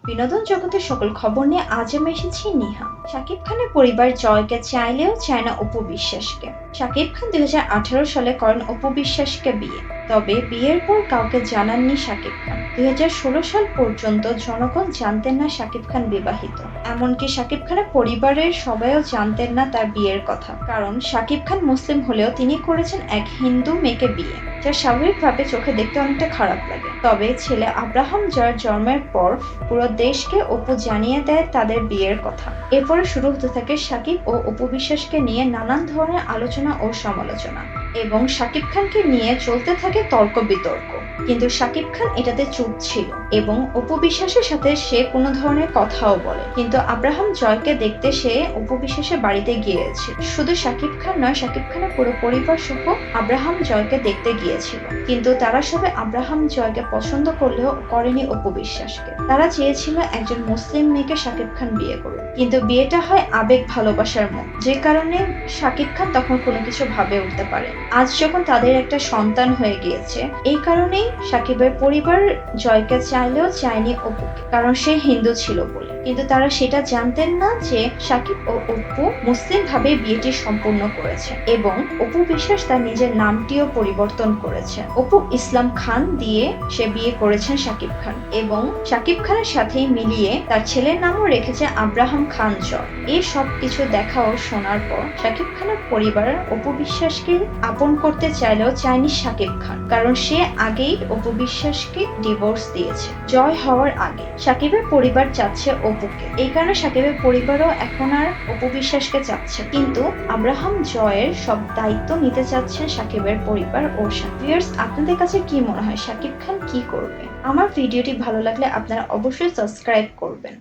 বিনোদন জগতের সকল খবর নিয়ে আজ আমি এসেছি নিহা। শাকিব খানের পরিবার জয়কে চাইলেও চায় না অপু বিশ্বাসকে। শাকিব খান 2018 সালে করেন অপু বিশ্বাসকে বিয়ে। তবে বিয়ের পর কাউকে জানাননি শাকিব খান। 2016 সাল পর্যন্ত জনগণ জানতেন না শাকিব খান বিবাহিত। এমনকি শাকিব খানের পরিবারের সবাইও জানতেন না তার বিয়ের কথা, কারণ শাকিব খান মুসলিম হলেও তিনি করেছেন এক হিন্দু মেয়েকে বিয়ে, যা স্বাভাবিকভাবে চোখে দেখতে অনেকটা খারাপ লাগে। তবে ছেলে আব্রাহাম জয়ের জন্মের পর পুরো দেশকে অপু জানিয়ে দেয় তাদের বিয়ের কথা। এরপরে শুরু হতে থাকে শাকিব ও অপু বিশ্বাসকে নিয়ে নানান ধরনের আলোচনা ও সমালোচনা, এবং শাকিব খানকে নিয়ে চলতে থাকে তর্ক বিতর্ক। কিন্তু শাকিব খান এটাতে চুপ ছিল এবং অপু বিশ্বাসের সাথে সে কোনো ধরনের কথাও বলে। কিন্তু আব্রাহাম জয়কে দেখতে সে অপু বিশ্বাসের বাড়িতে গিয়েছিল। শুধু শাকিব খান নয়, শাকিব খানের পুরো পরিবার সহ আব্রাহাম জয়কে দেখতে গিয়েছিল। কিন্তু তারা সবাই আব্রাহাম জয়কে পছন্দ করলেও করেনি অপু বিশ্বাসকে। তারা চেয়েছিল একজন মুসলিম মেয়েকে শাকিব খান বিয়ে করুক, কিন্তু বিয়েটা হয় আবেগ ভালোবাসার মত, যে কারণে শাকিব খান তখন কোনো কিছু ভাবে উঠতে পারে। আজ যখন তাদের একটা সন্তান হয়ে গিয়েছে, এই কারণেই শাকিবের পরিবার জয়কে চাইলেও চায়নি অপুকে, কারণ সে হিন্দু ছিল বলে। কিন্তু তারা সেটা জানতেন না যে শাকিব ও অপু মুসলিম ভাবে বিয়েটি সম্পূর্ণ করেছে, এবং অপু বিশ্বাস তার নিজের নামটিও পরিবর্তন করেছে। অপু ইসলাম খান দিয়ে সে বিয়ে করেছেন শাকিব খান, এবং শাকিব খানের সাথেই মিলিয়ে তার ছেলের নামও রেখেছে আব্রাহাম খান জয়। এই সব কিছু দেখা ও শোনার পর শাকিব খানের পরিবার অপু বিশ্বাসকে আপন করতে চাইলেও চায়নি শাকিব খান, কারণ সে আগেই অপু বিশ্বাসকে ডিভোর্স দিয়েছে জয় হওয়ার আগে। শাকিবের পরিবার চাচ্ছে অপুকে, এই কারণে শাকিবের পরিবারও এখন আর অপু বিশ্বাসকে চাচ্ছে, কিন্তু আব্রাহাম জয়ের সব দায়িত্ব নিতে চাচ্ছেন শাকিবের পরিবার ও ভিউয়ার্স, আপনাদের কাছে কি মনে হয় শাকিব খান কি করবে? আমার ভিডিওটি ভালো লাগলে আপনারা অবশ্যই সাবস্ক্রাইব করবেন।